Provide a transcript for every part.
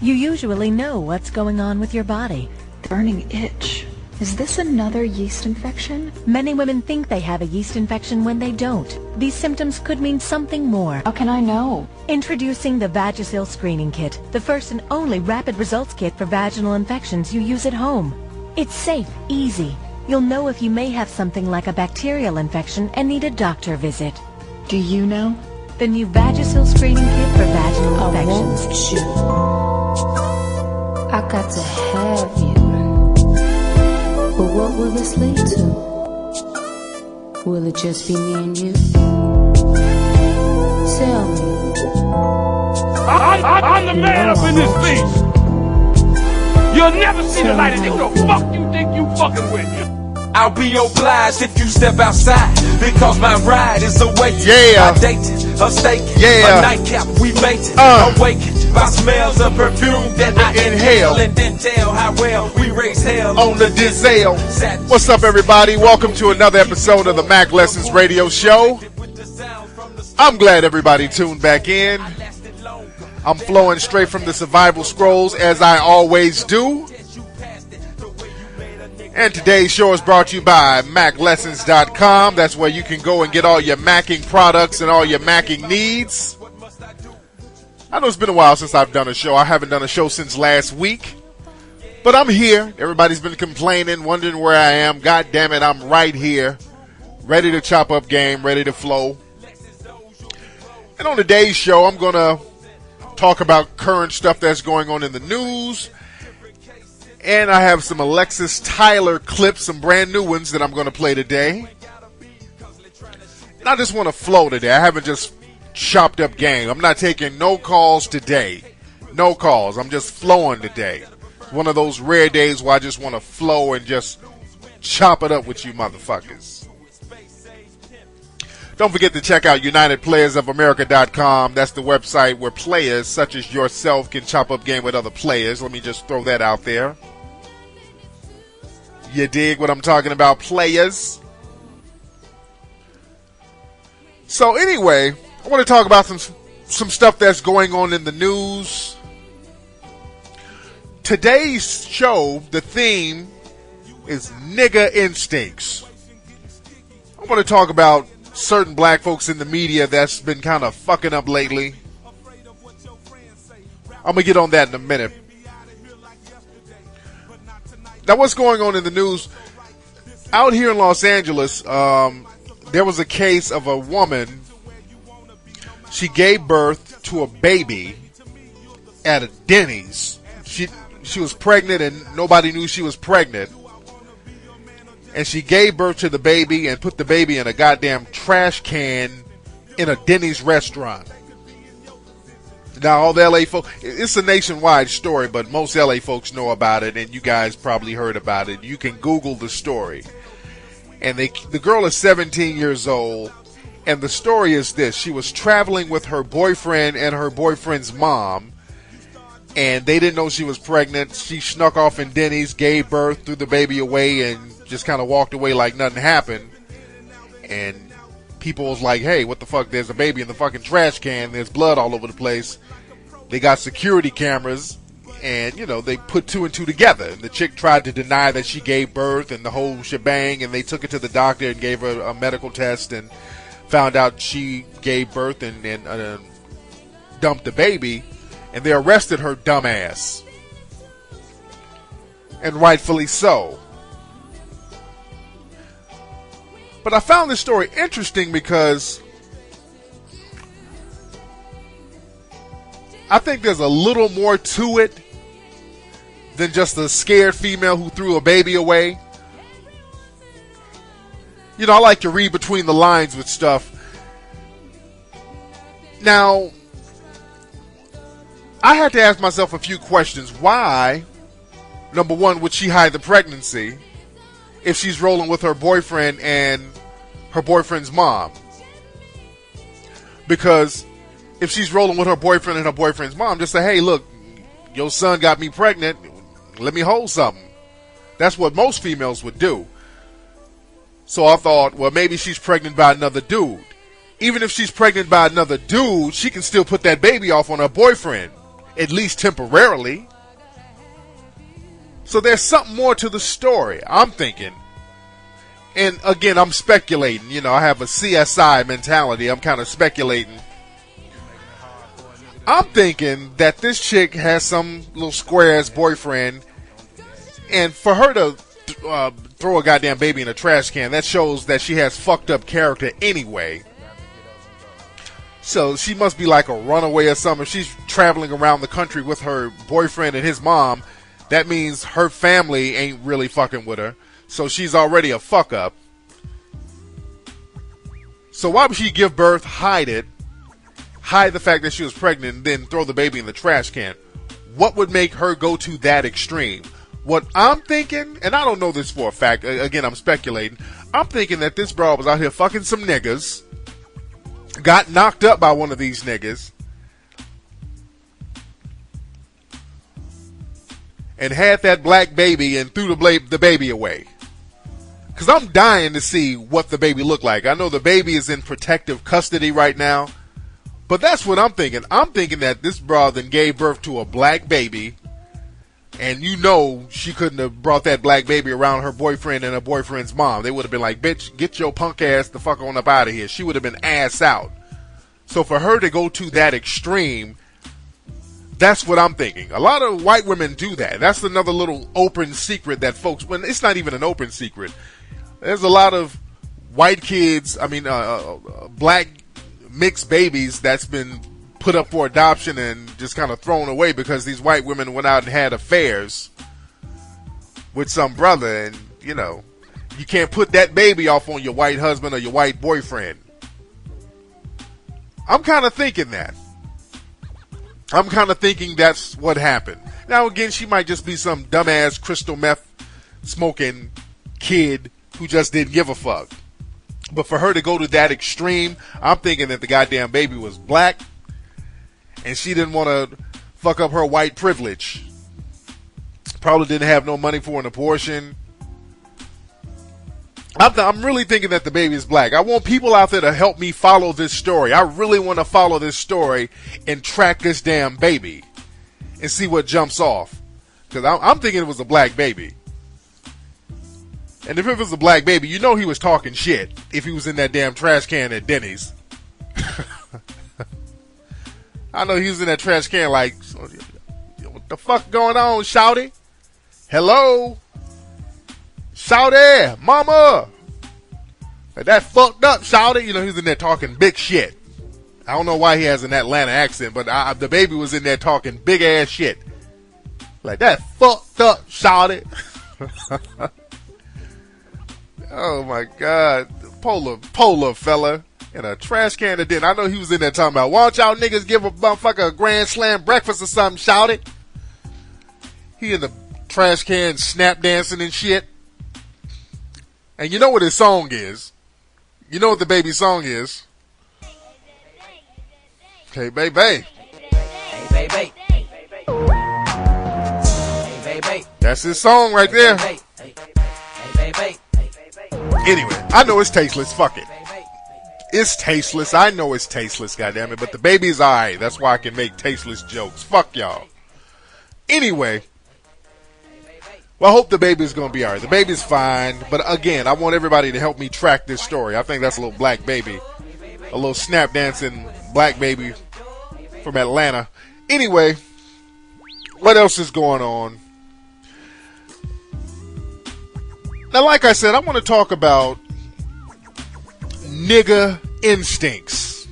You usually know what's going on with your body. Burning itch. Is this another yeast infection? Many women think they have a yeast infection when they don't. These symptoms could mean something more. How can I know? Introducing the Vagisil Screening Kit, the first and only rapid results kit for vaginal infections you use at home. It's safe, easy. You'll know if you may have something like a bacterial infection and need a doctor visit. Do you know? The new Vagisil Screening Kit for vaginal infections. Want you. I got to have you. But what will this lead to? Will it just be me and you? Tell me. I'm the man up in this piece. You'll never see the light of day. Who the fuck you think you fucking with? I'll be obliged if you step outside, because my ride is awaiting. Yeah. A dating, a steak, Yeah. a nightcap, we made it. Awakened by smells of perfume that I inhale, and then tell how well we raise hell On the Dizel. What's up, everybody? Welcome to another episode of the Mack Lessons Radio Show. I'm glad everybody tuned back in. I'm flowing straight from the survival scrolls, as I always do. And today's show is brought to you by MackLessons.com. That's where you can go and get all your Macking products and all your Macking needs. I know it's been a while since I've done a show. I haven't done a show since last week. But I'm here. Everybody's been complaining, wondering where I am. God damn it, I'm right here. Ready to chop up game, ready to flow. And on today's show, I'm going to talk about current stuff that's going on in the news. And I have some Alexis Tyler clips, some brand new ones that I'm going to play today. And I just want to flow today. I haven't just chopped up game. I'm not taking no calls today. No calls. I'm just flowing today. One of those rare days where I just want to flow and just chop it up with you motherfuckers. Don't forget to check out UnitedPlayersOfAmerica.com. That's the website where players such as yourself can chop up game with other players. Let me just throw that out there. You dig what I'm talking about, players? So anyway, I want to talk about some stuff that's going on in the news. Today's show, the theme is nigga instincts. I want to talk about certain black folks in the media that's been kind of fucking up lately. I'm going to get on that in a minute. Now, what's going on in the news? Out here in Los Angeles, there was a case of a woman. She gave birth to a baby at a Denny's. She was pregnant and nobody knew she was pregnant. And she gave birth to the baby and put the baby in a goddamn trash can in a Denny's restaurant. Now, all the LA folks, it's a nationwide story, but most LA folks know about it, and you guys probably heard about it. You can Google the story. And the girl is 17 years old, and the story is this. She was traveling with her boyfriend and her boyfriend's mom, and they didn't know she was pregnant. She snuck off in Denny's, gave birth, threw the baby away, and just kind of walked away like nothing happened. And people was like, hey, what the fuck, there's a baby in the fucking trash can, there's blood all over the place. They got security cameras, and, you know, they put two and two together. And the chick tried to deny that she gave birth and the whole shebang, and they took her to the doctor and gave her a medical test and found out she gave birth and dumped the baby, and they arrested her dumb ass. And rightfully so. But I found this story interesting because I think there's a little more to it than just a scared female who threw a baby away. You know, I like to read between the lines with stuff. Now, I had to ask myself a few questions. Why, number one, would she hide the pregnancy if she's rolling with her boyfriend and her boyfriend's mom? Because if she's rolling with her boyfriend and her boyfriend's mom, just say, hey, look, your son got me pregnant. Let me hold something. That's what most females would do. So I thought, well, maybe she's pregnant by another dude. Even if she's pregnant by another dude, she can still put that baby off on her boyfriend at least temporarily. So there's something more to the story, I'm thinking. And again, I'm speculating. You know, I have a CSI mentality. I'm kind of speculating. I'm thinking that this chick has some little square-ass boyfriend, and for her to throw a goddamn baby in a trash can, that shows that she has fucked up character anyway. So she must be like a runaway or something. If she's traveling around the country with her boyfriend and his mom, that means her family ain't really fucking with her. So she's already a fuck up. So why would she give birth, hide it, hide the fact that she was pregnant, and then throw the baby in the trash can? What would make her go to that extreme? What I'm thinking, and I don't know this for a fact, again, I'm speculating, I'm thinking that this broad was out here fucking some niggas, got knocked up by one of these niggas, and had that black baby and threw the baby away. Because I'm dying to see what the baby looked like. I know the baby is in protective custody right now, but that's what I'm thinking. I'm thinking that this broad then gave birth to a black baby, and you know she couldn't have brought that black baby around her boyfriend and her boyfriend's mom. They would have been like, bitch, get your punk ass the fuck on up out of here. She would have been ass out. So for her to go to that extreme, that's what I'm thinking. A lot of white women do that. That's another little open secret that folks, when it's not even an open secret. There's a lot of white kids, black mixed babies that's been put up for adoption and just kind of thrown away because these white women went out and had affairs with some brother, and you know, you can't put that baby off on your white husband or your white boyfriend. I'm kind of thinking that. I'm kind of thinking that's what happened. Now again, she might just be some dumbass crystal meth smoking kid who just didn't give a fuck. But for her to go to that extreme, I'm thinking that the goddamn baby was black and she didn't want to fuck up her white privilege. Probably didn't have no money for an abortion. I'm really thinking that the baby is black. I want people out there to help me follow this story. I really want to follow this story and track this damn baby and see what jumps off. Because I'm thinking it was a black baby. And if it was a black baby, you know he was talking shit if he was in that damn trash can at Denny's. I know he was in that trash can like, what the fuck going on, shouty? Hello? Shouty, mama. Like, that fucked up, shouty. You know, he was in there talking big shit. I don't know why he has an Atlanta accent, but the baby was in there talking big ass shit. Like, that fucked up, shouty. Oh my God, polar fella in a trash can of dinner. I know he was in there talking about, why don't y'all niggas give a motherfucker a grand slam breakfast or something, shout it. He in the trash can snap dancing and shit. And you know what his song is. You know what the baby's song is. Hey baby. Hey baby. Hey baby. That's his song right there. Hey baby. Anyway, I know it's tasteless. Fuck it. It's tasteless. I know it's tasteless, goddammit. But the baby's alright. That's why I can make tasteless jokes. Fuck y'all. Anyway. Well, I hope the baby's going to be alright. The baby's fine. But again, I want everybody to help me track this story. I think that's a little black baby. A little snap dancing black baby from Atlanta. Anyway. What else is going on? Now, like I said, I want to talk about nigga instincts.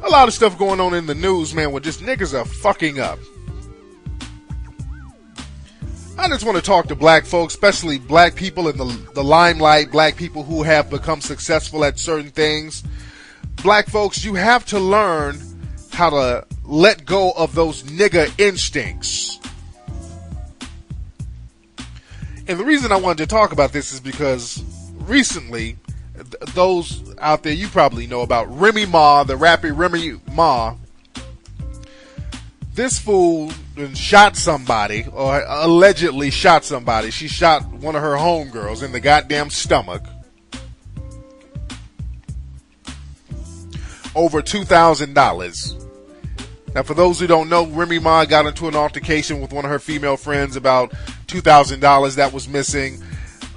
A lot of stuff going on in the news, man, where just niggas are fucking up. I just want to talk to black folks, especially black people in the limelight, black people who have become successful at certain things. Black folks, you have to learn how to let go of those nigga instincts. And the reason I wanted to talk about this is because recently, those out there, you probably know about Remy Ma, the rapper Remy Ma. This fool shot somebody, or allegedly shot somebody. She shot one of her homegirls in the goddamn stomach. Over $2,000. Now, for those who don't know, Remy Ma got into an altercation with one of her female friends about $2,000 that was missing.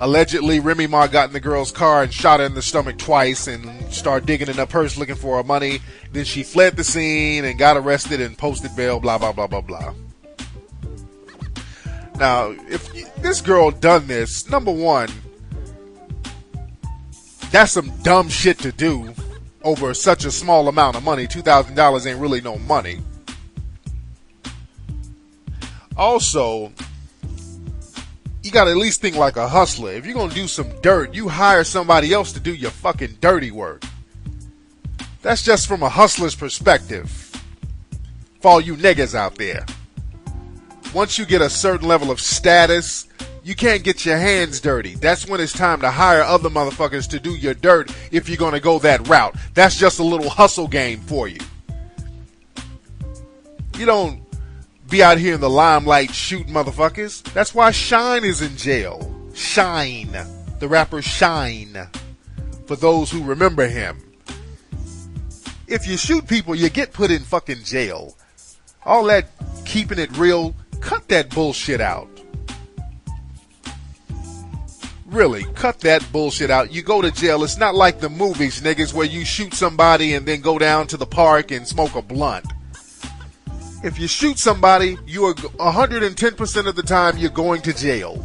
Allegedly, Remy Ma got in the girl's car and shot her in the stomach twice and started digging in her purse looking for her money. Then she fled the scene and got arrested and posted bail, blah, blah, blah, blah, blah. Now, if this girl done this, number one, that's some dumb shit to do over such a small amount of money. $2,000 ain't really no money. Also, you gotta at least think like a hustler. If you're gonna do some dirt, you hire somebody else to do your fucking dirty work. That's just from a hustler's perspective. For all you niggas out there. Once you get a certain level of status, you can't get your hands dirty. That's when it's time to hire other motherfuckers to do your dirt if you're gonna go that route. That's just a little hustle game for you. You don't be out here in the limelight shooting motherfuckers. That's why Shine is in jail. Shine. The rapper Shine. For those who remember him. If you shoot people, you get put in fucking jail. All that keeping it real, cut that bullshit out. Really, cut that bullshit out. You go to jail. It's not like the movies, niggas, where you shoot somebody and then go down to the park and smoke a blunt. If you shoot somebody, you are 110% of the time you're going to jail.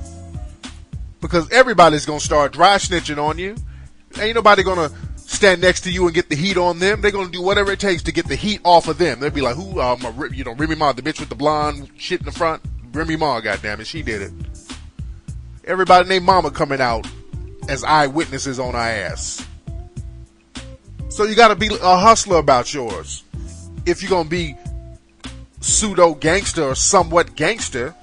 Because everybody's going to start dry snitching on you. Ain't nobody going to stand next to you and get the heat on them. They're going to do whatever it takes to get the heat off of them. They'll be like, who, Remy Ma, the bitch with the blonde shit in the front. Remy Ma, goddammit, she did it. Everybody named Mama coming out as eyewitnesses on our ass. So you got to be a hustler about yours. If you're going to be pseudo gangster or somewhat gangster,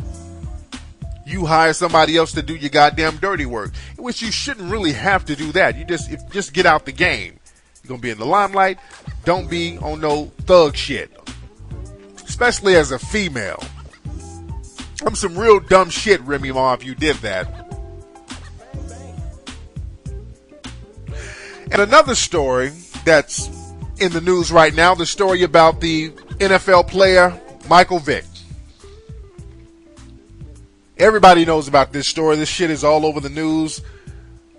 you hire somebody else to do your goddamn dirty work, which you shouldn't really have to do that. You just get out the game. You're gonna be in the limelight. Don't be on no thug shit, especially as a female. I'm some real dumb shit, Remy Ma, if you did that. And another story that's in the news right now, the story about the NFL player Michael Vick. Everybody knows about this story. This shit is all over the news.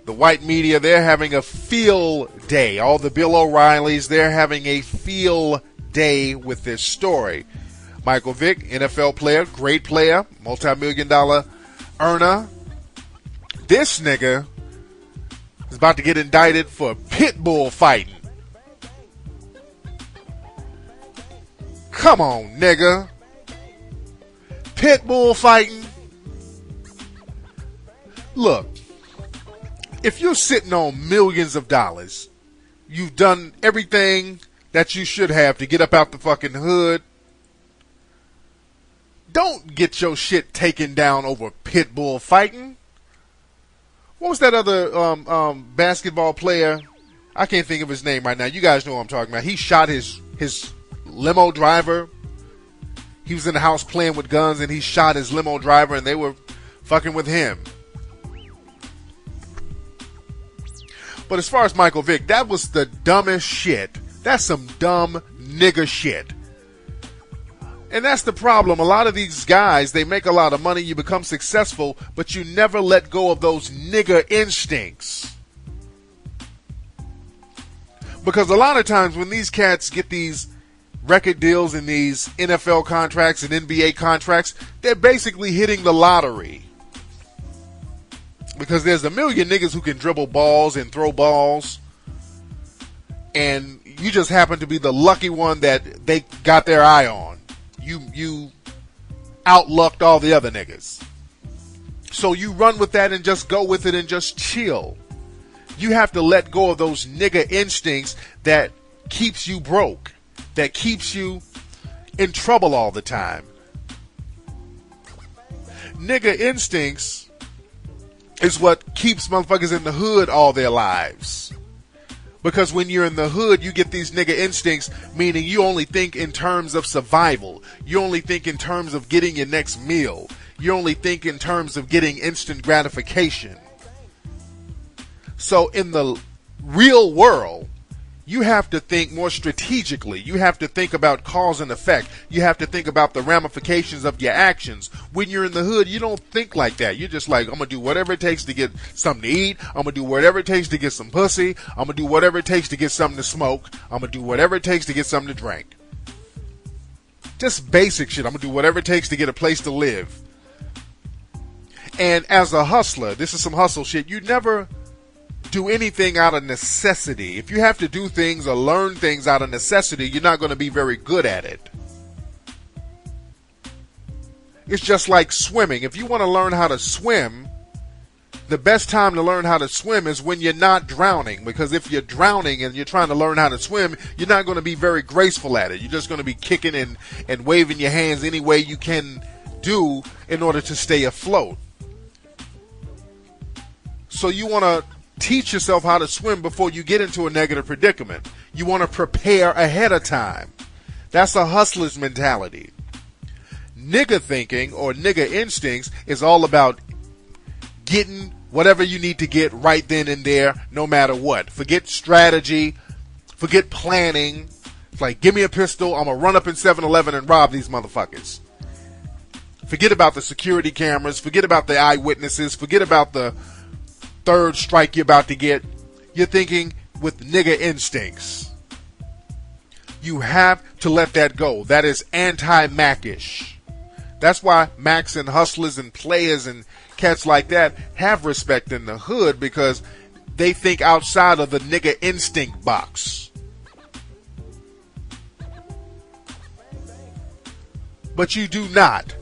The white media, they're having a field day. All the Bill O'Reillys, they're having a field day with this story. Michael Vick, NFL player, great player, multi-million-dollar earner. This nigga is about to get indicted for pit bull fighting. Come on, nigga. Pit bull fighting. Look, if you're sitting on millions of dollars, you've done everything that you should have to get up out the fucking hood. Don't get your shit taken down over pit bull fighting. What was that other basketball player? I can't think of his name right now. You guys know what I'm talking about. He shot his limo driver. He was in the house playing with guns and he shot his limo driver and they were fucking with him. But as far as Michael Vick, that was the dumbest shit. That's some dumb nigga shit. And that's the problem. A lot of these guys, they make a lot of money, you become successful, but you never let go of those nigga instincts. Because a lot of times when these cats get these record deals and these NFL contracts and NBA contracts, they're basically hitting the lottery. Because there's a million niggas who can dribble balls and throw balls. And you just happen to be the lucky one that they got their eye on. You outlucked all the other niggas. So you run with that and just go with it and just chill. You have to let go of those nigga instincts that keeps you broke. That keeps you in trouble all the time. Nigga instincts is what keeps motherfuckers in the hood all their lives. Because when you're in the hood, you get these nigga instincts, meaning you only think in terms of survival. You only think in terms of getting your next meal. You only think in terms of getting instant gratification. So in the real world, you have to think more strategically. You have to think about cause and effect. You have to think about the ramifications of your actions. When you're in the hood, you don't think like that. You're just like, I'm going to do whatever it takes to get something to eat. I'm going to do whatever it takes to get some pussy. I'm going to do whatever it takes to get something to smoke. I'm going to do whatever it takes to get something to drink. Just basic shit. I'm going to do whatever it takes to get a place to live. And as a hustler, this is some hustle shit. You never do anything out of necessity. If you have to do things or learn things out of necessity, you're not going to be very good at it. It's just like swimming. If you want to learn how to swim, the best time to learn how to swim is when you're not drowning. Because if you're drowning and you're trying to learn how to swim, you're not going to be very graceful at it. You're just going to be kicking and waving your hands any way you can do in order to stay afloat. So you want to teach yourself how to swim before you get into a negative predicament. You want to prepare ahead of time. That's a hustler's mentality. Nigga thinking or nigga instincts is all about getting whatever you need to get right then and there, no matter what. Forget strategy. Forget planning. It's like, give me a pistol. I'm going to run up in 7-Eleven and rob these motherfuckers. Forget about the security cameras. Forget about the eyewitnesses. Forget about the third strike you're about to get. You're thinking with nigga instincts. You have to let that go. That is anti-Mackish. That's why Macks and hustlers and players and cats like that have respect in the hood, because they think outside of the nigga instinct box. But you do not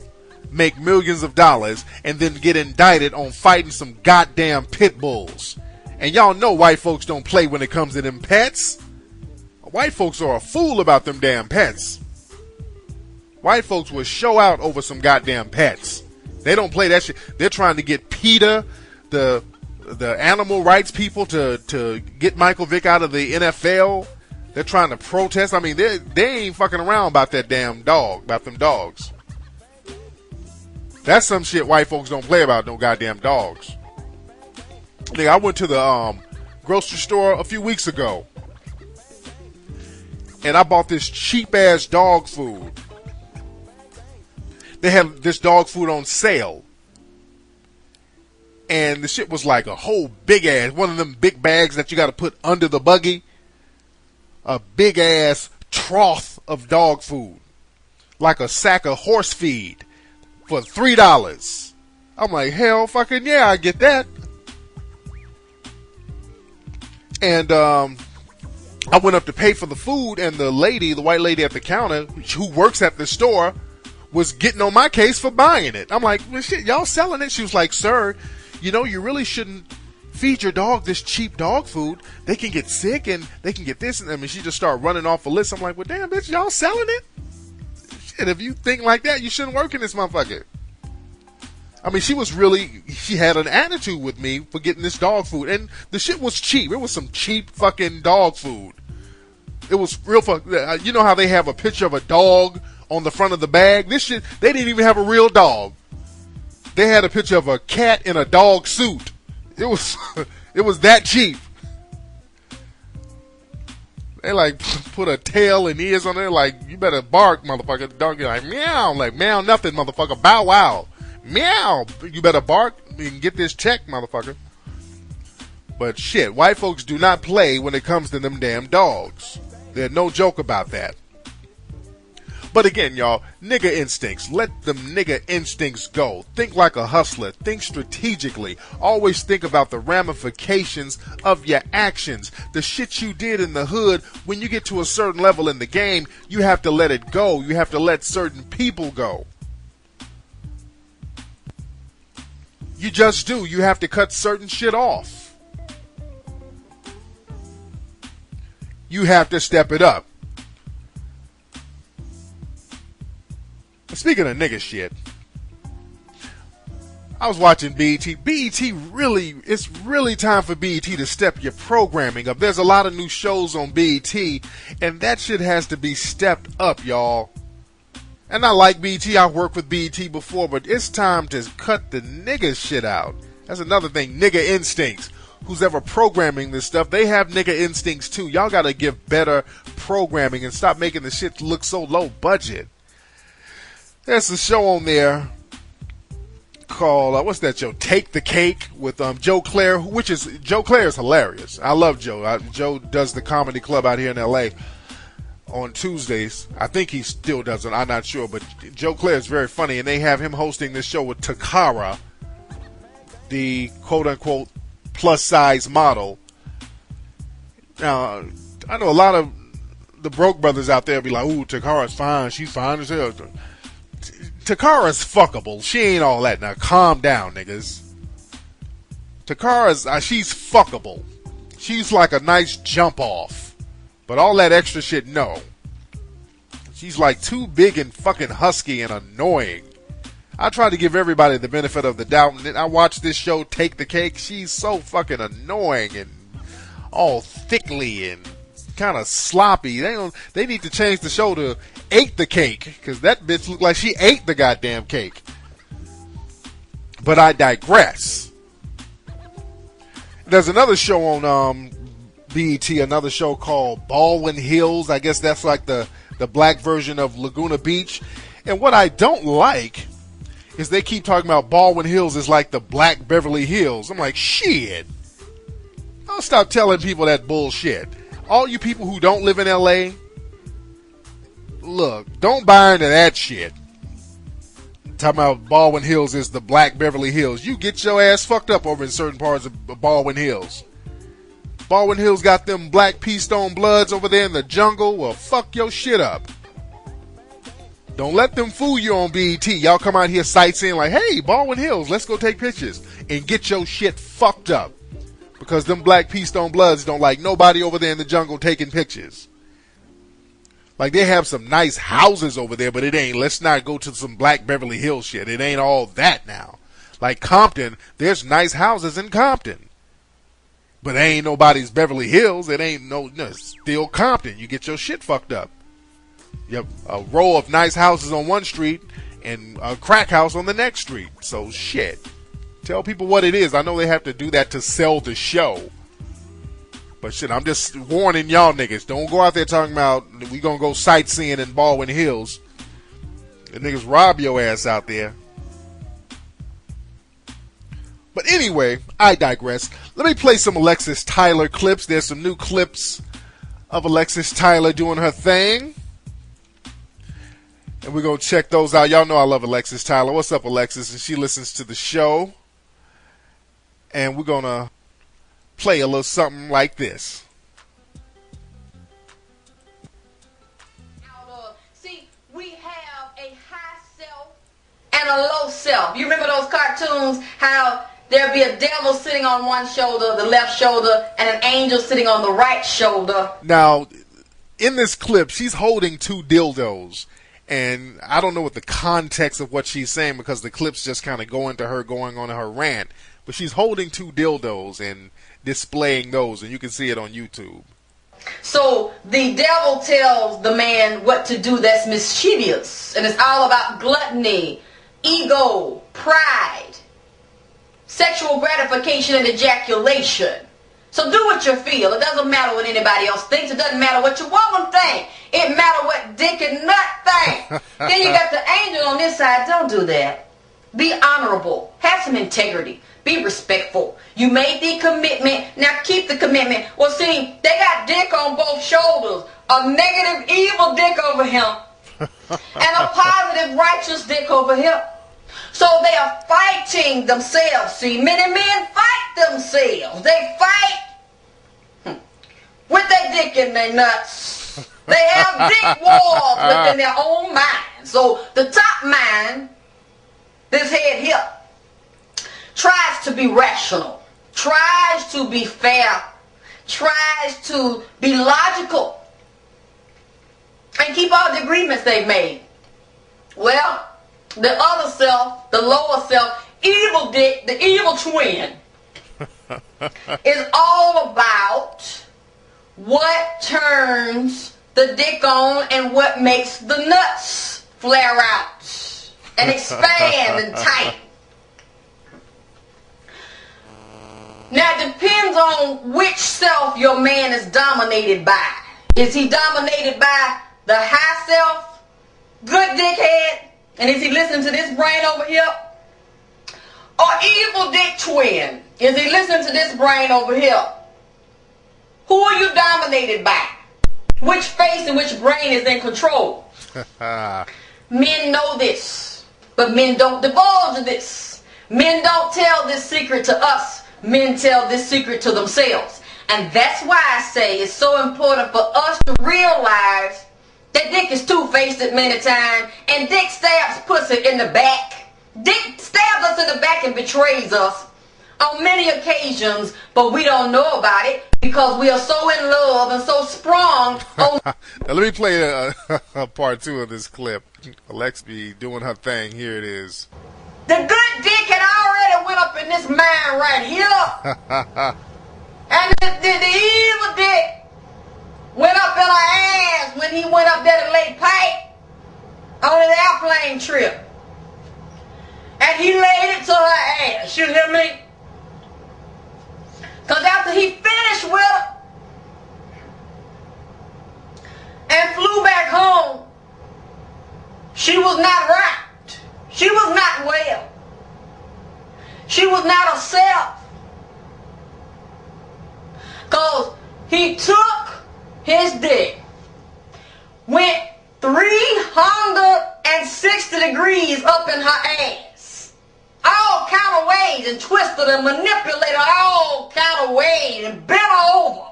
make millions of dollars and then get indicted on fighting some goddamn pit bulls. And y'all know white folks don't play when it comes to them pets. White folks are a fool about them damn pets. White folks will show out over some goddamn pets. They don't play that shit. They're trying to get PETA, the animal rights people, to get Michael Vick out of the NFL. They're trying to protest. I mean, they ain't fucking around about that damn dog, about them dogs. That's some shit white folks don't play about, no goddamn dogs. Nigga, I went to the grocery store a few weeks ago, and I bought this cheap ass dog food. They had this dog food on sale, and the shit was like a whole big ass, one of them big bags that you got to put under the buggy, a big ass trough of dog food, like a sack of horse feed, for $3. I'm like, hell fucking yeah, I get that. And I went up to pay for the food, and the white lady at the counter who works at the store was getting on my case for buying it. I'm like, well, shit, y'all selling it? She was like, sir, you know, you really shouldn't feed your dog this cheap dog food. They can get sick and they can get this. And I mean, she just started running off a list. I'm like, well, damn, bitch, y'all selling it? Shit, if you think like that, you shouldn't work in this motherfucker. I mean, she had an attitude with me for getting this dog food. And the shit was cheap. It was some cheap fucking dog food. It was real you know how they have a picture of a dog on the front of the bag? This shit, they didn't even have a real dog. They had a picture of a cat in a dog suit. It was that cheap. They like put a tail and ears on there like, you better bark, motherfucker. The dog like, meow. Like, meow nothing, motherfucker. Bow wow. Meow. You better bark and get this check, motherfucker. But shit, white folks do not play when it comes to them damn dogs. There's no joke about that. But again, y'all, nigga instincts. Let them nigga instincts go. Think like a hustler. Think strategically. Always think about the ramifications of your actions. The shit you did in the hood, when you get to a certain level in the game, you have to let it go. You have to let certain people go. You just do. You have to cut certain shit off. You have to step it up. Speaking of nigga shit, I was watching BET. It's really time for BET to step your programming up. There's a lot of new shows on BET, and that shit has to be stepped up, y'all. And I like BET. I've worked with BET before, but it's time to cut the nigga shit out. That's another thing, nigga instincts. who's ever programming this stuff, they have nigga instincts too. Y'all gotta give better programming and stop making the shit look so low budget. There's a show on there called what's that show? Take the Cake with Joe Claire, Joe Claire is hilarious. I love Joe. Joe does the comedy club out here in LA on Tuesdays. I think he still does it. I'm not sure, but Joe Claire is very funny, and they have him hosting this show with Takara, the quote-unquote plus-size model. Now, I know a lot of the broke brothers out there be like, ooh, Takara's fine. She's fine as hell. Takara's fuckable. She ain't all that. Now, calm down, niggas. Takara's, she's fuckable. She's like a nice jump off. But all that extra shit, no. She's like too big and fucking husky and annoying. I try to give everybody the benefit of the doubt, and then I watch this show, Take the Cake. She's so fucking annoying and all thickly and kind of sloppy. They need to change the show to Ate the Cake, because that bitch looked like she ate the goddamn cake. But I digress. There's another show on BET, another show called Baldwin Hills. I guess that's like the black version of Laguna Beach. And what I don't like is they keep talking about Baldwin Hills is like the black Beverly Hills. I'm like, shit. I'll stop telling people that bullshit. All you people who don't live in LA, look, don't buy into that shit. Talking about Baldwin Hills is the black Beverly Hills. You get your ass fucked up over in certain parts of Baldwin Hills. Baldwin Hills got them black pea stone bloods over there in the jungle. Well, fuck your shit up. Don't let them fool you on BET. Y'all come out here sightseeing like, hey, Baldwin Hills, let's go take pictures. And get your shit fucked up. Because them black pea stone bloods don't like nobody over there in the jungle taking pictures. Like, they have some nice houses over there, but it ain't, let's not go to some black Beverly Hills shit. It ain't all that now. Like Compton, there's nice houses in Compton. But it ain't nobody's Beverly Hills. It ain't no, still Compton. You get your shit fucked up. You have a row of nice houses on one street and a crack house on the next street. So shit. Tell people what it is. I know they have to do that to sell the show. But shit, I'm just warning y'all niggas. Don't go out there talking about we gonna go sightseeing in Baldwin Hills. The niggas rob your ass out there. But anyway, I digress. Let me play some Alexis Tyler clips. There's some new clips of Alexis Tyler doing her thing. And we're going to check those out. Y'all know I love Alexis Tyler. What's up, Alexis? And she listens to the show. And we're going to play a little something like this. See, we have a high self and a low self. You remember those cartoons, how there'd be a devil sitting on one shoulder, the left shoulder, and an angel sitting on the right shoulder. Now, in this clip, she's holding two dildos. And I don't know what the context of what she's saying because the clips just kind of go into her going on her rant. But she's holding two dildos and displaying those, and you can see it on YouTube. So the devil tells the man what to do that's mischievous. And it's all about gluttony, ego, pride, sexual gratification, and ejaculation. So do what you feel. It doesn't matter what anybody else thinks. It doesn't matter what your woman thinks. It matters what dick and nut think. Then you got the angel on this side. Don't do that. Be honorable. Have some integrity. Be respectful. You made the commitment. Now keep the commitment. Well, see, they got dick on both shoulders. A negative, evil dick over here. And a positive, righteous dick over here. So they are fighting themselves. See, many men fight themselves. They fight with their dick in their nuts. They have dick wars within their own mind. So the top mind, this head here, tries to be rational, tries to be fair, tries to be logical, and keep all the agreements they've made. Well, the other self, the lower self, evil dick, the evil twin, is all about what turns the dick on and what makes the nuts flare out and expand and tighten. Now it depends on which self your man is dominated by. Is he dominated by the high self, good dickhead, and is he listening to this brain over here? Or evil dick twin, is he listening to this brain over here? Who are you dominated by? Which face and which brain is in control? Men know this, but men don't divulge this. Men don't tell this secret to us. Men tell this secret to themselves. And that's why I say it's so important for us to realize that dick is two-faced at many times, and dick stabs pussy in the back. Dick stabs us in the back and betrays us on many occasions, but we don't know about it because we are so in love and so sprung on... Now let me play a part 2 of this clip. Alexis be doing her thing. Here it is. The good dick had already went up in this mind right here. And the evil dick went up in her ass when he went up there to lay pipe on an airplane trip. And he laid it to her ass. You hear me? Because after he finished with her and flew back home, she was not right. She was not well. She was not herself. Because he took his dick, went 360 degrees up in her ass, all kind of ways, and twisted and manipulated all kind of ways, and bent her over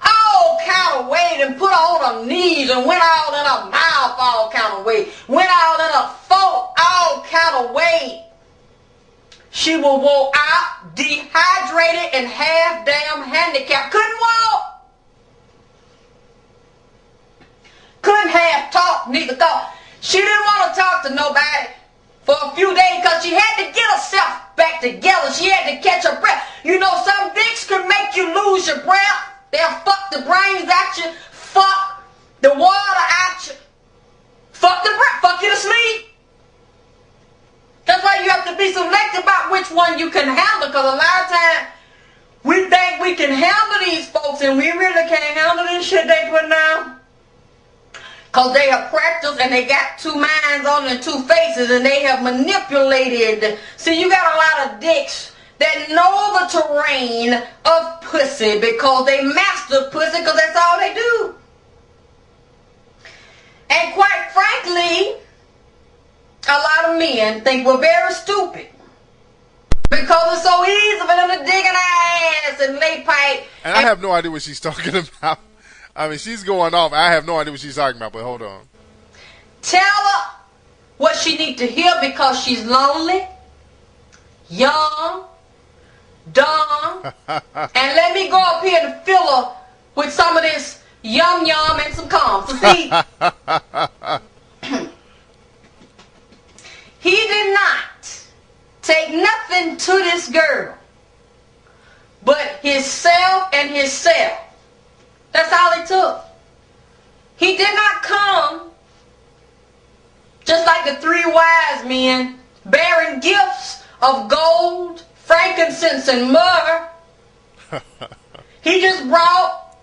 all kind of ways, and put her on her knees, and went out in her mouth all kind of ways, went out in her throat all kind of ways. She was wore out, dehydrated, and half damn handicapped. Couldn't walk. Couldn't have talk, neither thought. She didn't want to talk to nobody for a few days because she had to get herself back together. She had to catch her breath. You know, some dicks can make you lose your breath. They'll fuck the brains out you, fuck the water out you, fuck the breath, fuck you to sleep. That's why you have to be selective about which one you can handle, because a lot of times we think we can handle these folks and we really can't handle this shit they put down. Because they have practiced and they got two minds on and two faces and they have manipulated. See, you got a lot of dicks that know the terrain of pussy because they master pussy because that's all they do. And quite frankly, a lot of men think we're very stupid because it's so easy for them to dig in our ass and lay pipe. And I have no idea what she's talking about. I mean, she's going off. I have no idea what she's talking about, but hold on. Tell her what she needs to hear because she's lonely, young, dumb, and let me go up here and fill her with some of this yum yum and some calm. So see, he did not take nothing to this girl but himself and himself. That's all he took. He did not come just like the three wise men bearing gifts of gold, frankincense, and myrrh. He just brought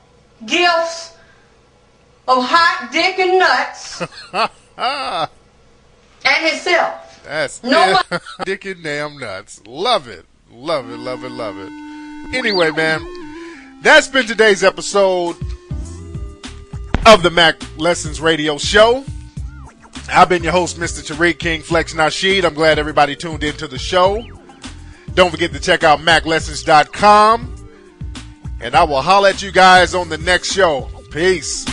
gifts of hot dick and nuts and himself. That's no it. Dick and damn nuts. Love it. Love it, love it, love it. Anyway, man, that's been today's episode of the Mack Lessons Radio Show. I've been your host, Mr. Tariq King Flex Nasheed. I'm glad everybody tuned into the show. Don't forget to check out MackLessons.com. And I will holler at you guys on the next show. Peace.